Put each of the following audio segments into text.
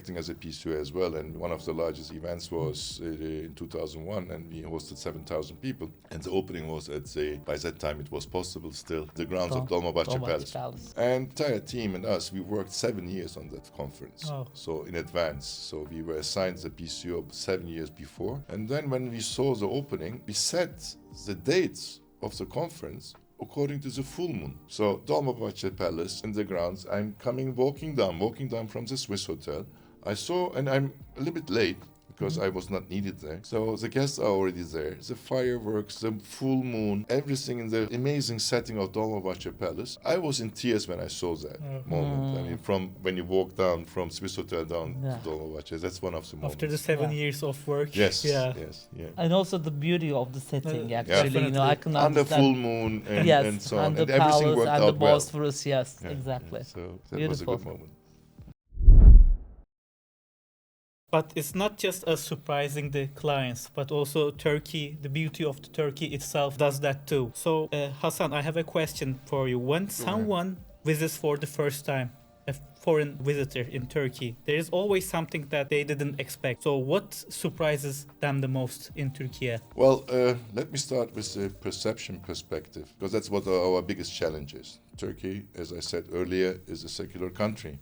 acting as a PCO as well, and one of the largest events was in 2001, and we hosted 7,000 people. And the opening was by that time it was possible still, the grounds of Dolmabahce Palace. And the entire team and us, we worked 7 years on that conference. Oh. So in advance. So we were assigned the PCO 7 years before. And then when we saw the opening, we set the dates of the conference according to the full moon. So Dolmabahce Palace in the grounds, I'm walking down from the Swiss hotel. I saw, and I'm a little bit late because I was not needed there. So the guests are already there. The fireworks, the full moon, everything in the amazing setting of Dolmabahce Palace. I was in tears when I saw that moment. I mean, from when you walk down from Swiss hotel down to Dolmabahce, that's one of the moments. After the 7 years of work. Yes. And also the beauty of the setting, actually. I can under understand. full moon and so on. And the And everything palace worked and out the well. Bosphorus, exactly. So that Beautiful. was a good moment. But it's not just us surprising the clients, but also Turkey, the beauty of the Turkey itself does that too. So, Hasan, I have a question for you. When someone visits for the first time, a foreign visitor in Turkey, there is always something that they didn't expect. So what surprises them the most in Turkey? Well, let me start with the perception perspective, because that's what our biggest challenge is. Turkey, as I said earlier, is a secular country,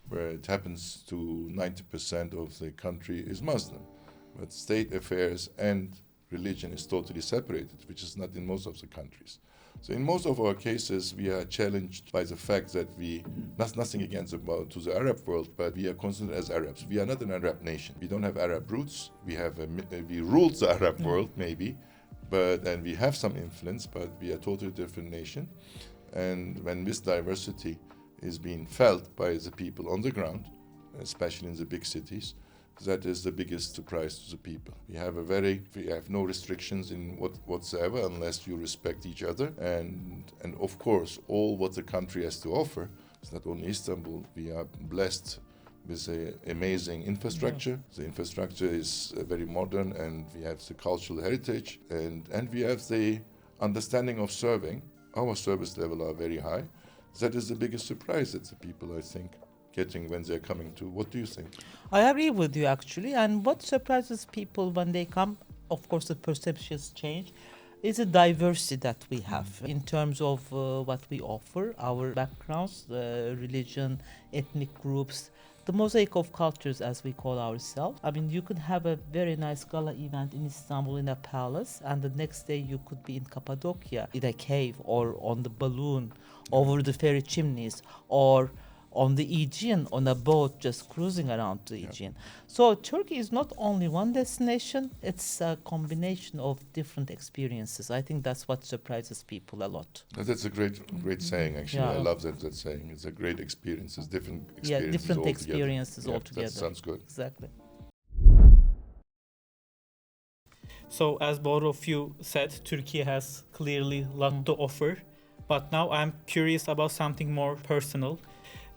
where it happens to 90% of the country is Muslim. But state affairs and religion is totally separated, which is not in most of the countries. So in most of our cases, we are challenged by the fact that nothing against to the Arab world, but we are considered as Arabs. We are not an Arab nation. We don't have Arab roots. We ruled the Arab world, maybe, and we have some influence, but we are a totally different nation. And when this diversity is being felt by the people on the ground, especially in the big cities, that is the biggest surprise to the people. We have no restrictions in whatsoever unless you respect each other. And of course, all what the country has to offer, it's not only Istanbul, we are blessed with an amazing infrastructure. The infrastructure is very modern, and we have the cultural heritage, and we have the understanding of serving. Our service level are very high. That is the biggest surprise that the people, I think, getting when they're coming to. What do you think? I agree with you, actually. And what surprises people when they come, of course, the perceptions change, is the diversity that we have in terms of what we offer, our backgrounds, religion, ethnic groups, the mosaic of cultures, as we call ourselves. I mean, you could have a very nice gala event in Istanbul in a palace, and the next day you could be in Cappadocia in a cave, or on the balloon over the fairy chimneys, or on the Aegean on a boat just cruising around the Aegean. So Turkey is not only one destination, it's a combination of different experiences. I think that's what surprises people a lot. That's a great saying, actually. I love that saying. It's a great experience. It's different experiences different altogether. experiences altogether. That sounds good. Exactly. So as both of you said, Turkey has clearly a lot to offer. But now I'm curious about something more personal.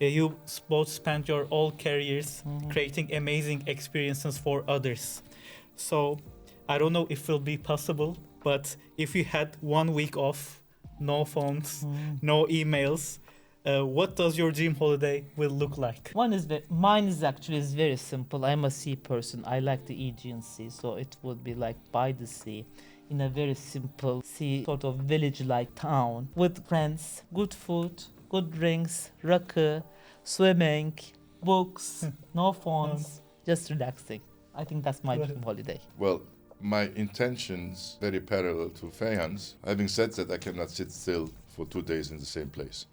You both spent your whole careers creating amazing experiences for others. So I don't know if it will be possible, but if you had 1 week off, no phones, no emails, what does your dream holiday will look like? Mine is actually very simple. I'm a sea person. I like the Aegean Sea, so it would be like by the sea, in a very simple sea, sort of village-like town, with friends, good food, good drinks, rakı, swimming, books, no phones, just relaxing. I think that's my dream holiday. Well, my intentions very parallel to Feyhan's. Having said that, I cannot sit still for 2 days in the same place.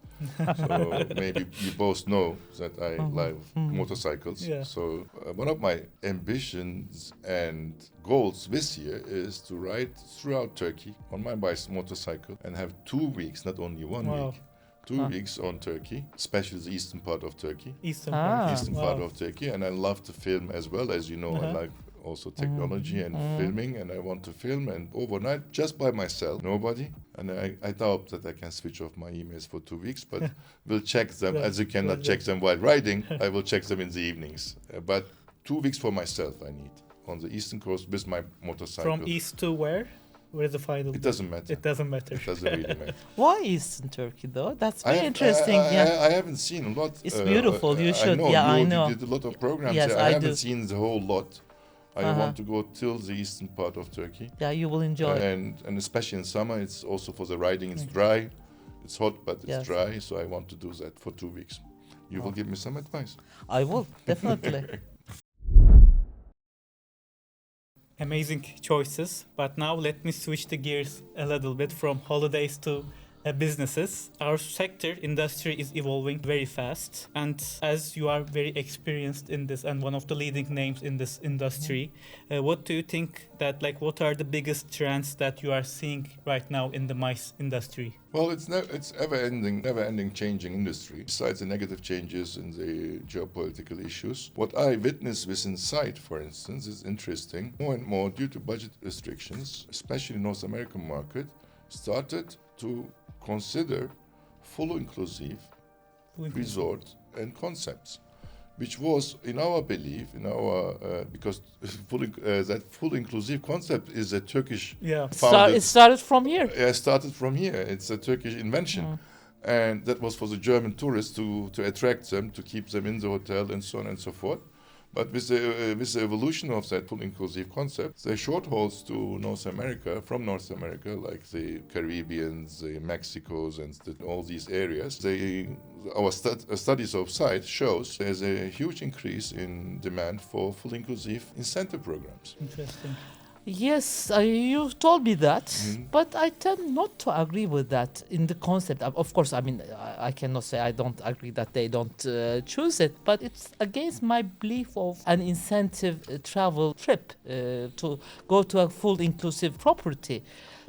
So maybe you both know that I love motorcycles. Yeah. So one of my ambitions and goals this year is to ride throughout Turkey on my motorcycle and have 2 weeks, not only 1 week. 2 weeks on Turkey, especially the eastern part of Turkey. Eastern Part of Turkey, and I love to film as well. As you know, I like also technology and filming, and I want to film and overnight just by myself, nobody. And I doubt that I can switch off my emails for 2 weeks, but we'll check them. As you cannot check them while riding, I will check them in the evenings. But 2 weeks for myself I need on the eastern coast with my motorcycle. From east to where? Where's the final? It doesn't matter. It doesn't matter. It doesn't really matter. Why Eastern Turkey though? That's very interesting. I haven't seen a lot. It's beautiful. You should. I I know. You did a lot of programs. Yes, I I haven't do. seen the whole lot. I want to go till the eastern part of Turkey. Yeah, you will enjoy. And especially in summer, it's also for the riding. It's dry. It's hot, but it's Yes. dry. So I want to do that for 2 weeks. You will give me some advice. I will definitely. Amazing choices. But now let me switch the gears a little bit from holidays to businesses. Our sector, industry, is evolving very fast. And as you are very experienced in this and one of the leading names in this industry, what do you think that, like, what are the biggest trends that you are seeing right now in the mice industry? Well, it's ever-ending changing industry. Besides the negative changes in the geopolitical issues, what I witness within sight, for instance, is interesting. More and more, due to budget restrictions, especially in North American market, started to consider full inclusive resort and concepts, which was, in our belief, because that full inclusive concept is a Turkish It started from here. Started from here. It's a Turkish invention. And that was for the German tourists to attract them, to keep them in the hotel and so on and so forth. But with the evolution of that full inclusive concept, the short hauls to North America, from North America, like the Caribbean, the Mexicos, and all these areas, our studies of site shows there's a huge increase in demand for full inclusive incentive programs. Interesting. Yes, you told me that, but I tend not to agree with that in the concept. Of course, I mean, I cannot say I don't agree that they don't choose it, but it's against my belief of an incentive travel trip to go to a full inclusive property.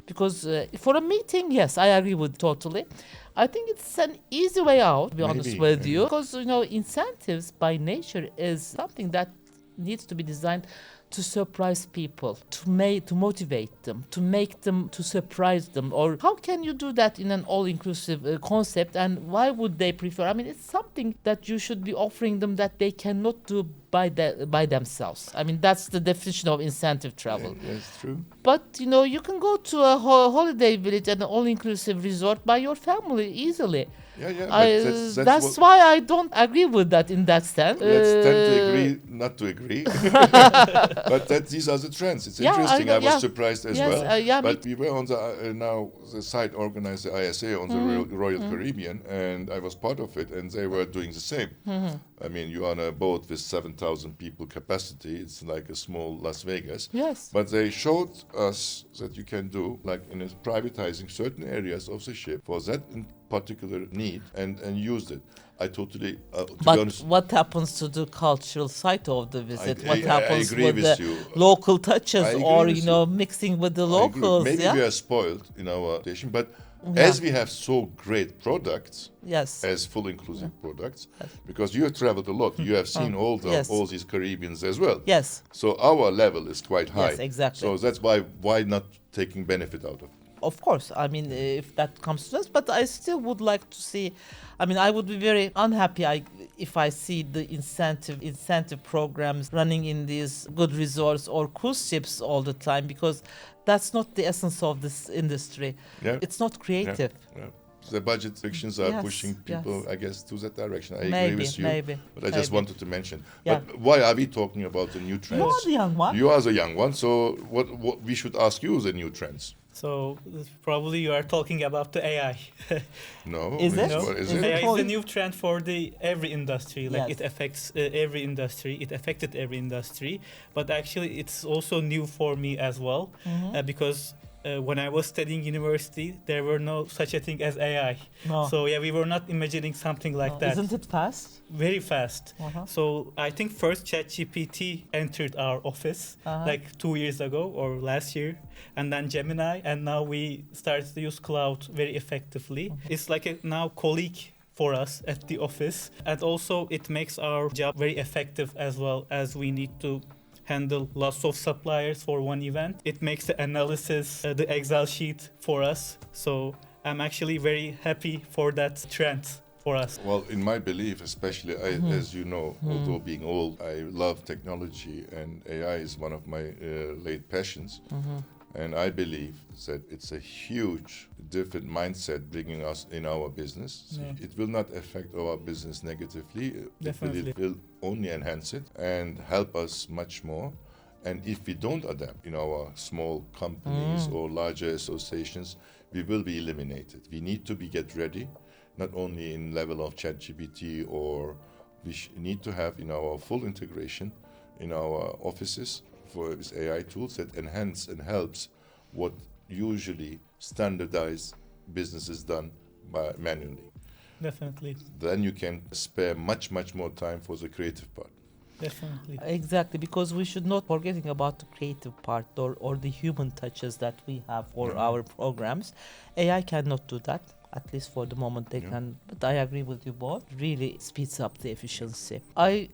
Because for a meeting, yes, I agree with totally. I think it's an easy way out, to be honest with you. Because, incentives by nature is something that needs to be designed to surprise people, to motivate them, to surprise them. Or how can you do that in an all-inclusive concept, and why would they prefer? I mean, it's something that you should be offering them that they cannot do by themselves. I mean, that's the definition of incentive travel. Yeah, that's true. But, you can go to a holiday village and an all-inclusive resort by your family easily. Yeah, that's why I don't agree with that in that sense. Let's tend to agree, not to agree. But these are the trends. It's interesting. I was surprised as well. But we were on the site organized the ISA on the Royal Caribbean, and I was part of it, and they were doing the same. I mean, you're on a boat with 7,000 people capacity. It's like a small Las Vegas. Yes. But they showed us that you can do, like in privatizing certain areas of the ship for that particular need and used it. I totally. But what happens to the cultural side of the visit? What happens with the local touches, or mixing with the locals? Maybe we are spoiled in our station, but as we have so great products, as full inclusive products, because you have traveled a lot, you have seen all these Caribbeans as well. Yes. So our level is quite high. Yes, exactly. So that's why not taking benefit out of it. Of course, I mean, if that comes to us, but I still would like to see. I mean, I would be very unhappy if I see the incentive programs running in these good resorts or cruise ships all the time, because that's not the essence of this industry. Yeah. It's not creative. Yeah. The budget restrictions are pushing people, I guess, to that direction. I agree with you. But I just wanted to mention. But why are we talking about the new trends? You are the young one. You are the young one. So what we should ask you the new trends. So probably you are talking about the AI. No. Is it? What is it? AI is a new trend for every industry. Like Yes. it affects every industry. It affected every industry. But actually it's also new for me as well. Because when I was studying university, there were no such a thing as AI. No. So we were not imagining something like that. Isn't it fast? Very fast. So I think first ChatGPT entered our office like 2 years ago or last year, and then Gemini, and now we started to use cloud very effectively. It's like a now colleague for us at the office, and also it makes our job very effective as well, as we need to handle lots of suppliers for one event. It makes the analysis, the Excel sheet for us. So I'm actually very happy for that trend for us. Well, in my belief, especially, as you know, although being old, I love technology, and AI is one of my late passions. And I believe that it's a huge different mindset bringing us in our business. Yeah. It will not affect our business negatively. Definitely. It will only enhance it and help us much more. And if we don't adapt in our small companies or larger associations, we will be eliminated. We need to get ready, not only in level of ChatGPT, or we need to have in our full integration in our offices for these AI tools that enhance and helps what usually standardized business is done by manually. Definitely. Then you can spare much more time for the creative part. Definitely. Exactly, because we should not forgetting about the creative part or the human touches that we have for our programs. AI cannot do that. At least for the moment they can, but I agree with you both. Really speeds up the efficiency. I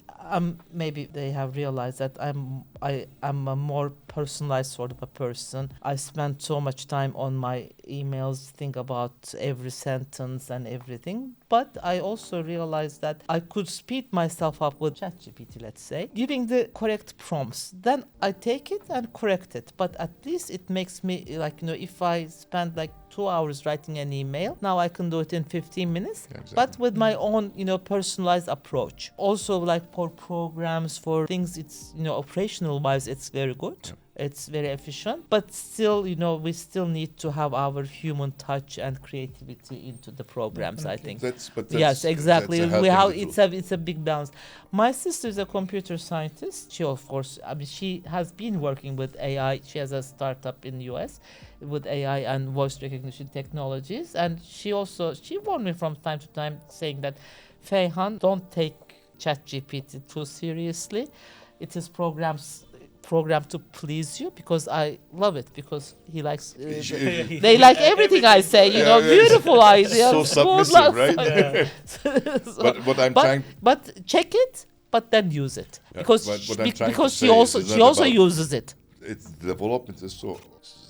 maybe they have realized that I am a more personalized sort of a person. I spend so much time on my emails, think about every sentence and everything. But I also realized that I could speed myself up with ChatGPT, let's say, giving the correct prompts. Then I take it and correct it. But at least it makes me like, if I spend like 2 hours writing an email, now I can do it in 15 minutes, but with my own, personalized approach. Also, like for programs, for things, it's, operational wise, it's very good. Yep. It's very efficient, but still, we still need to have our human touch and creativity into the programs. I think. Yes, exactly. That's It's a big balance. My sister is a computer scientist. She, of course, she has been working with AI. She has a startup in the US with AI and voice recognition technologies, and she warned me from time to time, saying that, Feyhan, don't take ChatGPT too seriously. It is programmed to please you, because I love it, because he likes they like everything I say, beautiful ideas, so submissive, right? But check it, but then use it, because she also uses it. Its development is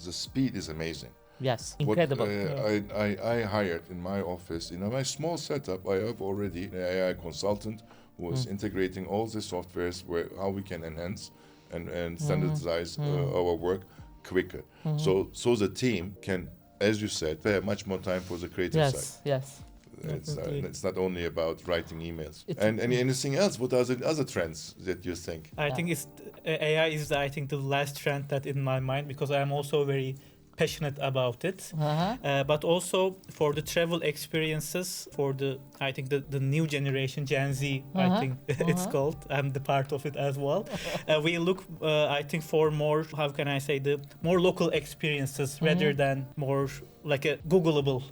the speed is amazing. Yes, incredible. I hired in my office, in my small setup, I have already an AI consultant who is integrating all the softwares how we can enhance and standardize our work quicker. So the team can, as you said, spare much more time for the creative side. Yes. It's not only about writing emails. And anything else? What are the other trends that you think? I think AI is the last trend that in my mind, because I am also very passionate about it. But also for the travel experiences, for the new generation, Gen Z, I think it's called. I'm the part of it as well. We look, for more, how can I say, the more local experiences rather than more like a Googleable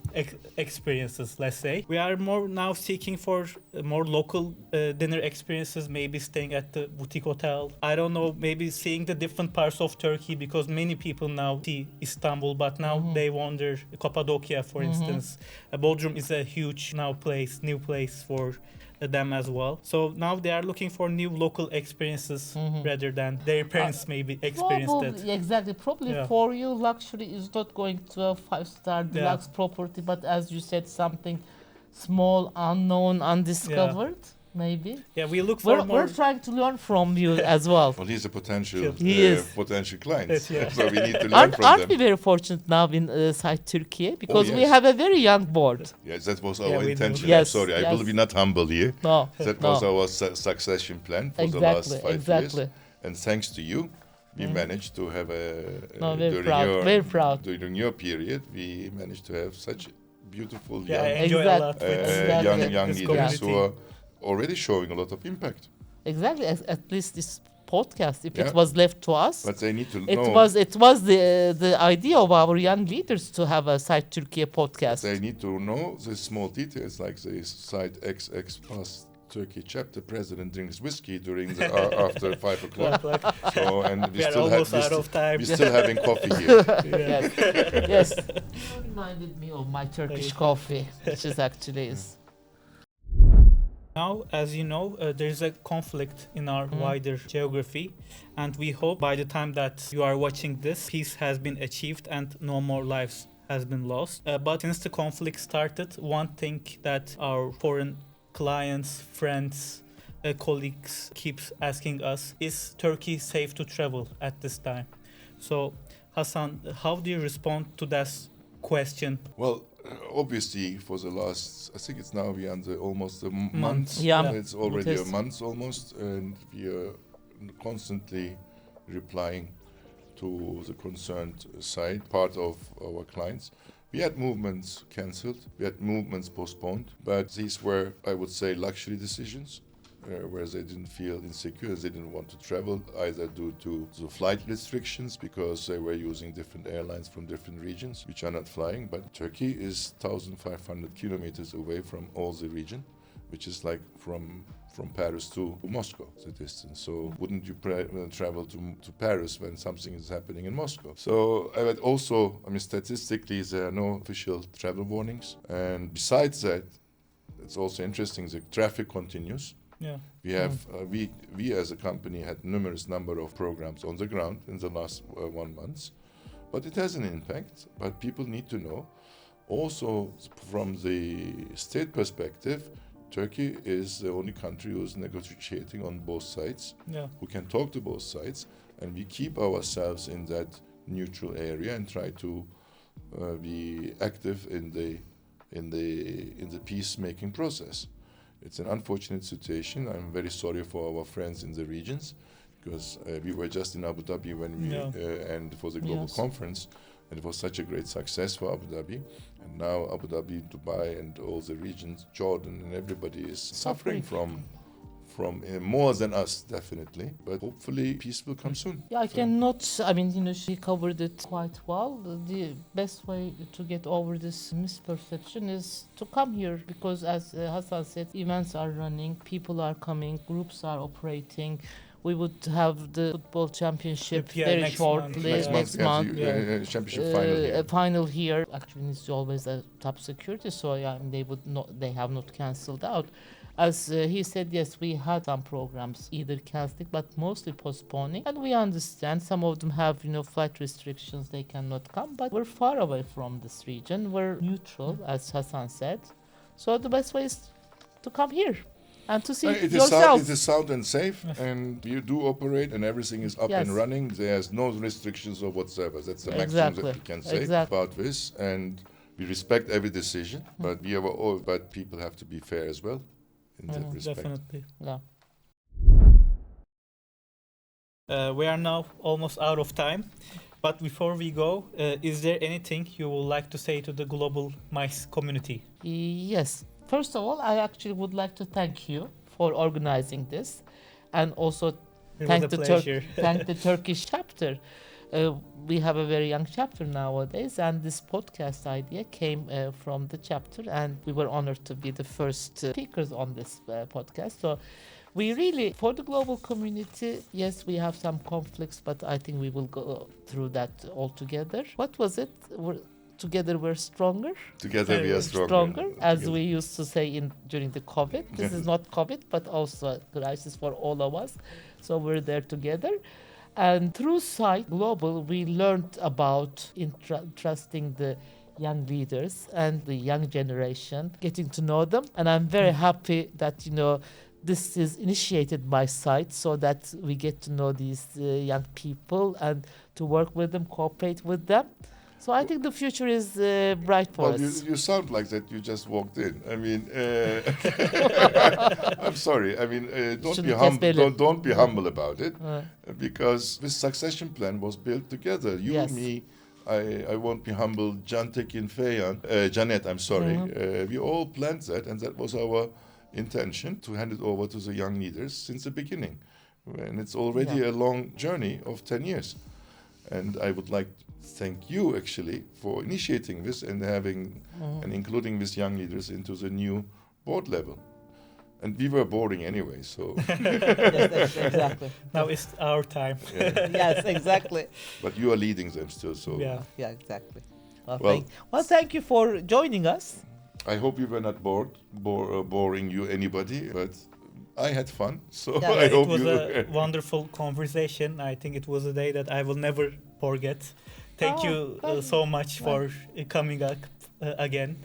experiences, let's say. We are more now seeking for more local dinner experiences, maybe staying at the boutique hotel. I don't know, maybe seeing the different parts of Turkey, because many people now see Istanbul, but now they wander Cappadocia, for instance. Bodrum is a huge new place for them as well. So now they are looking for new local experiences rather than their parents maybe experienced it. Exactly. Probably for you, luxury is not going to a 5-star deluxe property, but as you said, something small, unknown, undiscovered. Maybe. Yeah, we look for more. We're trying to learn from you as well. Well, he's a potential client. Yes, yeah. So we need to learn from them. Aren't we very fortunate now in site Türkiye? Because we have a very young board. Yes, that was our intention. Yes, I'm sorry, I will be not humble here. No. That was our succession plan for the last 5 years. And thanks to you, we managed to have very proud. During your period, we managed to have such beautiful young leaders who are already showing a lot of impact. Exactly, at least this podcast, if it was left to us. But they need to know. It was the idea of our young leaders to have a Site Türkiye podcast. They need to know the small details, like the Site XX Plus Turkey chapter president drinks whiskey during after 5 o'clock. So, and we are almost out of time. We're still having coffee here. Yes. You reminded me of my Turkish coffee, which is actually is. Now, as you know, there is a conflict in our wider geography, and we hope by the time that you are watching this, peace has been achieved and no more lives has been lost. But since the conflict started, one thing that our foreign clients, friends, colleagues keeps asking us, is Turkey safe to travel at this time? So Hasan, how do you respond to that question? Well, obviously, for the last, I think it's now beyond almost a month. Yeah. It's already It a is. month almost, and we are constantly replying to the concerned side, part of our clients. We had movements cancelled, we had movements postponed, but these were, I would say, luxury decisions. Where they didn't feel insecure, they didn't want to travel, either due to the flight restrictions because they were using different airlines from different regions which are not flying. But Turkey is 1,500 kilometers away from all the region, which is like from Paris to Moscow, the distance. So wouldn't you travel to Paris when something is happening in Moscow? So I would also, statistically, there are no official travel warnings. And besides that, it's also interesting, the traffic continues. Yeah. We have we as a company had numerous number of programs on the ground in the last 1 month, but it has an impact. But people need to know. Also, from the state perspective, Turkey is the only country who's negotiating on both sides, who can talk to both sides, and we keep ourselves in that neutral area and try to be active in the peacemaking process. It's an unfortunate situation. I'm very sorry for our friends in the regions, because we were just in Abu Dhabi when we and for the global conference, and it was such a great success for Abu Dhabi. And now Abu Dhabi, Dubai, and all the regions, Jordan, and everybody is suffering from more than us, definitely. But hopefully peace will come soon. Yeah, I cannot, she covered it quite well. The best way to get over this misperception is to come here, because as Hasan said, events are running, people are coming, groups are operating. We would have the football championship very shortly, next month. Championship final here. Final here. Actually, it's always a top security, so they have not cancelled out. As he said, yes, we had some programs either cancelling but mostly postponing, and we understand some of them have flight restrictions, they cannot come, but we're far away from this region, we're neutral, as Hasan said, so the best way is to come here and to see yourself. It is sound and safe, and you do operate, and everything is up and running. There's no restrictions or whatsoever. That's the maximum that we can say about this, and we respect every decision, but but people have to be fair as well. In that respect. Definitely. Yeah. We are now almost out of time, but before we go, is there anything you would like to say to the global MICE community? Yes. First of all, I actually would like to thank you for organizing this, and also thank the Turkish chapter. We have a very young chapter nowadays, and this podcast idea came from the chapter, and we were honored to be the first speakers on this podcast. So we really, for the global community, yes, we have some conflicts, but I think we will go through that all together. What was it? Together we're stronger. Together we are stronger. As we used to say during the COVID. This is not COVID, but also a crisis for all of us. So we're there together. And through Site Global, we learned about trusting the young leaders and the young generation, getting to know them. And I'm very happy that, this is initiated by Site, so that we get to know these young people and to work with them, cooperate with them. So I think the future is bright for us. You sound like that you just walked in. I'm sorry. Don't be humble. Don't be humble about it, because this succession plan was built together. You, me, I won't be humble. Cantek and Feyhan, Janet. I'm sorry. We all planned that, and that was our intention, to hand it over to the young leaders since the beginning, and it's already a long journey of 10 years. And I would like to thank you actually for initiating this and having and including these young leaders into the new board level. And we were boring anyway, so. Yes, exactly. Now it's our time. Yes, exactly. But you are leading them still, so. Yeah, exactly. Well, thank you for joining us. I hope you were not boring anybody, but I had fun, so yeah, I hope it was you... a wonderful conversation. I think it was a day that I will never forget. Thank you so much for coming up again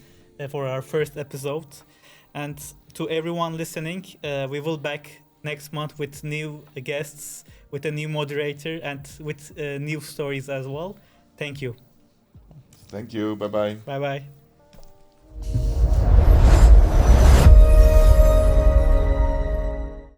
for our first episode. And to everyone listening, we will back next month with new guests, with a new moderator, and with new stories as well. Thank you. Thank you. Bye bye. Bye bye.